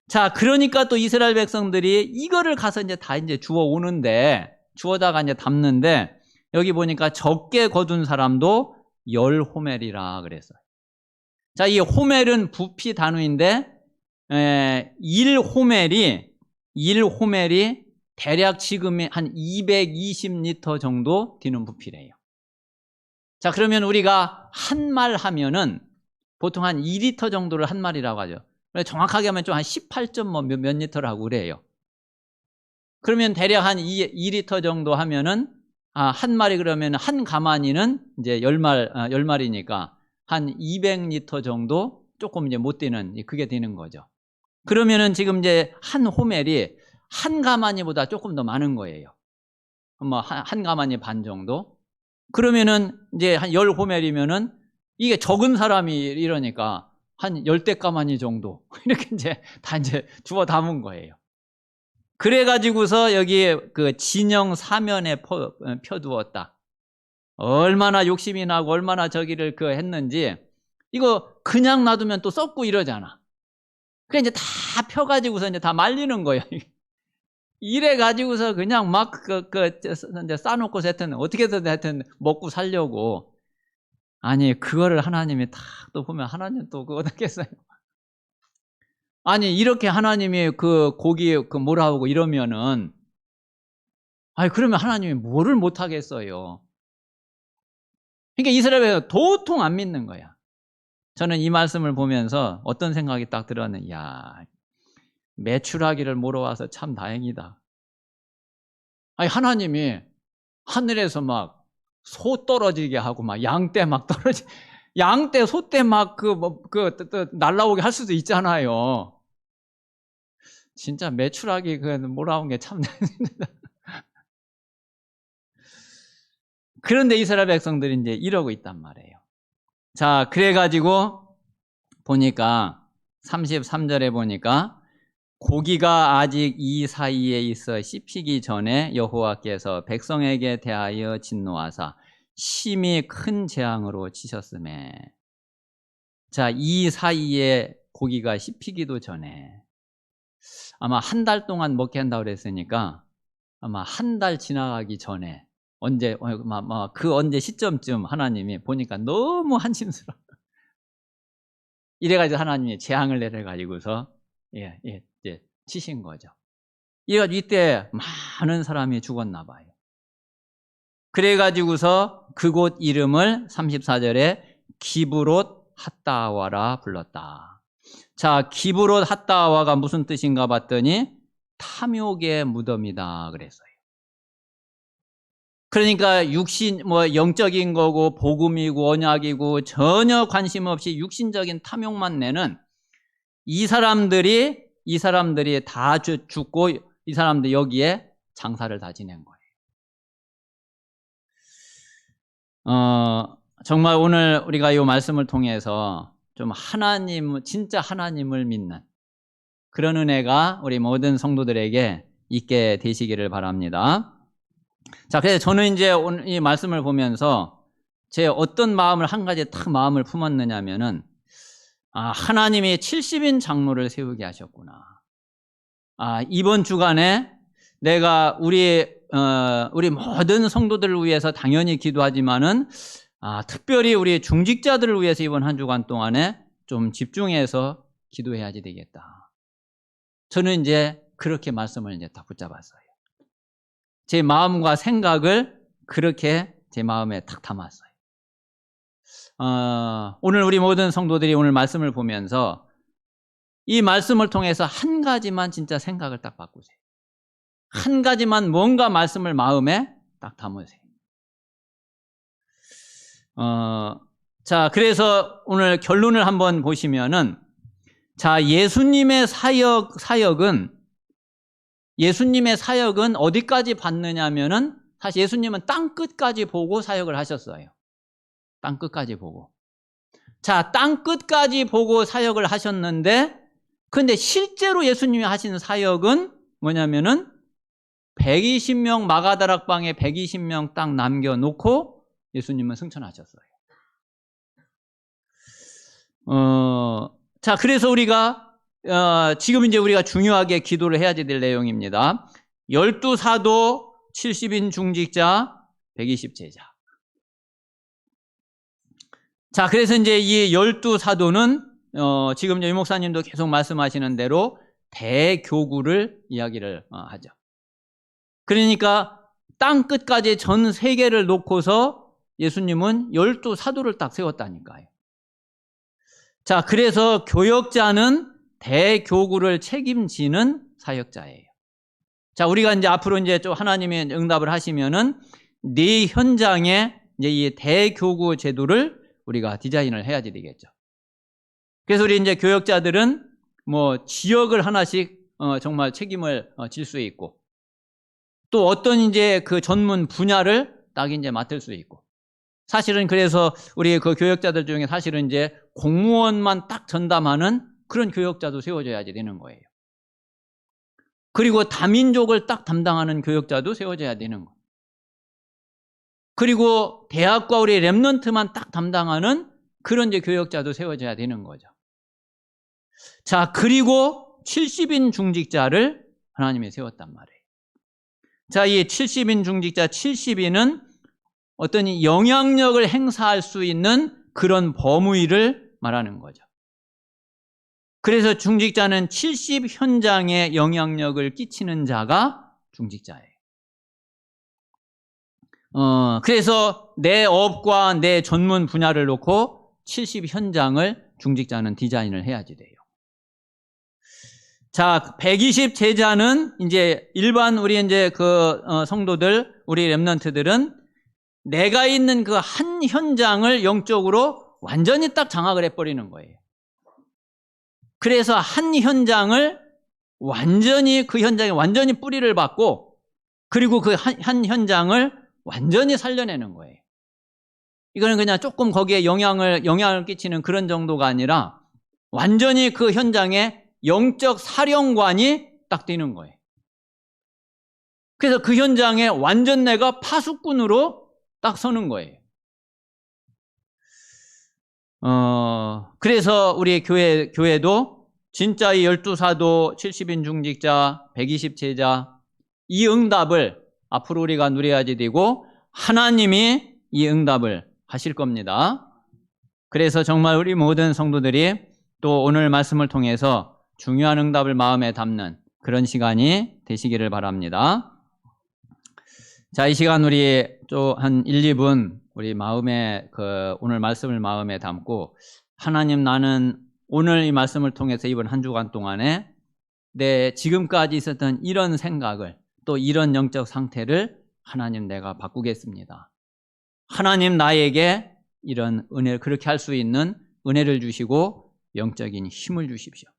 자, 그러니까 또 이스라엘 백성들이 이거를 가서 이제 다 이제 주워다가 이제 담는데, 여기 보니까 적게 거둔 사람도 10호멜이라 그랬어요. 자, 이 호멜은 부피 단위인데, 1호멜이 대략 지금이 한 220리터 정도 되는 부피래요. 자, 그러면 우리가 한 말 하면은 보통 한 2리터 정도를 한 말이라고 하죠. 정확하게 하면 좀 한 18점 몇 리터라고 그래요. 그러면 대략 한 2리터 정도 하면은, 한 마리 그러면 한 가마니는 이제 10마리니까 한 200리터 정도 조금 이제 못 되는, 그게 되는 거죠. 그러면은 지금 이제 한 호멜이 한 가마니보다 조금 더 많은 거예요. 한 가마니 반 정도. 그러면은 이제 한 10호멜이면은 이게 적은 사람이 이러니까 한 10대 가마니 정도 이렇게 이제 다 이제 주워 담은 거예요. 그래가지고서 여기 그 진영 사면에 펴두었다. 얼마나 욕심이 나고 얼마나 저기를 했는지. 이거 그냥 놔두면 또 썩고 이러잖아. 그래 이제 다 펴가지고서 이제 다 말리는 거예요. 이래 가지고서 그냥 막 이제 싸놓고서 하여튼 어떻게든 하여튼 먹고 살려고. 아니 그거를 하나님이 딱 또 보면 하나님 또 그거 어떻겠어요? 아니 이렇게 하나님이 그 고기 뭐라고 이러면은, 아니 그러면 하나님이 뭐를 못 하겠어요? 그러니까 이스라엘은 도통 안 믿는 거야. 저는 이 말씀을 보면서 어떤 생각이 딱 들었는, 야, 메추라기를 몰아와서 참 다행이다. 아니 하나님이 하늘에서 막 소 떨어지게 하고 막 양떼 막 양떼 소떼 막 날라오게 할 수도 있잖아요. 진짜 메추라기 몰아온 게 참 그런데 이스라엘 백성들이 이제 이러고 있단 말이에요. 자, 그래가지고 보니까 33절에 보니까 고기가 아직 이 사이에 있어 씹히기 전에 여호와께서 백성에게 대하여 진노하사 심히 큰 재앙으로 치셨음에. 자, 이 사이에 고기가 씹히기도 전에, 아마 한 달 동안 먹게 한다고 그랬으니까 아마 한 달 지나가기 전에 언제 언제 시점쯤 하나님이 보니까 너무 한심스러워. 이래가지고 하나님이 재앙을 내려가지고서 이제 치신 거죠. 이래가지고 이때 많은 사람이 죽었나 봐요. 그래가지고서 그곳 이름을 34절에 기브롯 핫다와라 불렀다. 자, 기브롯 핫다와가 무슨 뜻인가 봤더니 탐욕의 무덤이다 그랬어요. 그러니까 육신 영적인 거고 복음이고 언약이고 전혀 관심 없이 육신적인 탐욕만 내는 이 사람들이 다 죽고 이 사람들 여기에 장사를 다 지낸 거예요. 정말 오늘 우리가 이 말씀을 통해서 좀 진짜 하나님을 믿는 그런 은혜가 우리 모든 성도들에게 있게 되시기를 바랍니다. 자, 그래서 저는 이제 오늘 이 말씀을 보면서 제 어떤 마음을 한 가지 딱 마음을 품었느냐면은, 하나님이 70인 장로를 세우게 하셨구나. 이번 주간에 내가 우리 모든 성도들을 위해서 당연히 기도하지만은, 특별히 우리 중직자들을 위해서 이번 한 주간 동안에 좀 집중해서 기도해야지 되겠다. 저는 이제 그렇게 말씀을 이제 딱 붙잡았어요. 제 마음과 생각을 그렇게 제 마음에 딱 담았어요. 오늘 우리 모든 성도들이 오늘 말씀을 보면서 이 말씀을 통해서 한 가지만 진짜 생각을 딱 바꾸세요. 한 가지만 뭔가 말씀을 마음에 딱 담으세요. 자, 그래서 오늘 결론을 한번 보시면은, 자, 예수님의 사역은 어디까지 봤느냐면은, 사실 예수님은 땅 끝까지 보고 사역을 하셨어요. 땅 끝까지 보고. 자, 땅 끝까지 보고 사역을 하셨는데, 근데 실제로 예수님이 하신 사역은 뭐냐면은 120명 마가다락방에 120명 딱 남겨놓고 예수님은 승천하셨어요. 자, 그래서 우리가 지금 이제 우리가 중요하게 기도를 해야지 될 내용입니다. 12사도, 70인 중직자, 120제자. 자, 그래서 이제 이 12사도는 지금 유 목사님도 계속 말씀하시는 대로 대교구를 이야기를 하죠. 그러니까 땅 끝까지 전 세계를 놓고서 예수님은 12사도를 딱 세웠다니까요. 자, 그래서 교역자는 대교구를 책임지는 사역자예요. 자, 우리가 이제 앞으로 이제 좀 하나님의 응답을 하시면은 네 현장에 이제 이 대교구 제도를 우리가 디자인을 해야지 되겠죠. 그래서 우리 이제 교역자들은 뭐 지역을 하나씩 정말 책임을 질 수 있고, 또 어떤 이제 그 전문 분야를 딱 이제 맡을 수 있고, 사실은 그래서 우리 그 교역자들 중에 사실은 이제 공무원만 딱 전담하는 그런 교역자도 세워져야지 되는 거예요. 그리고 다민족을 딱 담당하는 교역자도 세워져야 되는 거예요. 그리고 대학과 우리 랩런트만 딱 담당하는 그런 이제 교역자도 세워져야 되는 거죠. 자, 그리고 70인 중직자를 하나님이 세웠단 말이에요. 자, 이 70인 중직자 70인은 어떤 영향력을 행사할 수 있는 그런 범위를 말하는 거죠. 그래서 중직자는 70 현장에 영향력을 끼치는 자가 중직자예요. 그래서 내 업과 내 전문 분야를 놓고 70 현장을 중직자는 디자인을 해야지 돼요. 자, 120 제자는 이제 일반 우리 이제 그 성도들, 우리 렘넌트들은 내가 있는 그 한 현장을 영적으로 완전히 딱 장악을 해버리는 거예요. 그래서 한 현장을 완전히 그 현장에 완전히 뿌리를 받고, 그리고 그 한 현장을 완전히 살려내는 거예요. 이거는 그냥 조금 거기에 영향을 끼치는 그런 정도가 아니라 완전히 그 현장에 영적 사령관이 딱 되는 거예요. 그래서 그 현장에 완전 내가 파수꾼으로 딱 서는 거예요. 그래서 우리 교회도 진짜 이 12사도, 70인 중직자, 120 제자, 이 응답을 앞으로 우리가 누려야지 되고, 하나님이 이 응답을 하실 겁니다. 그래서 정말 우리 모든 성도들이 또 오늘 말씀을 통해서 중요한 응답을 마음에 담는 그런 시간이 되시기를 바랍니다. 자, 이 시간 우리 또 한 1, 2분 우리 마음에 오늘 말씀을 마음에 담고, 하나님, 나는 오늘 이 말씀을 통해서 이번 한 주간 동안에 내 지금까지 있었던 이런 생각을, 또 이런 영적 상태를 하나님 내가 바꾸겠습니다. 하나님 나에게 이런 은혜를, 그렇게 할 수 있는 은혜를 주시고 영적인 힘을 주십시오.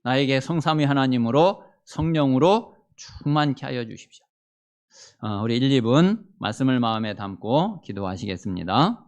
나에게 성삼위 하나님으로, 성령으로 충만케 하여 주십시오. 우리 1, 2분 말씀을 마음에 담고 기도하시겠습니다.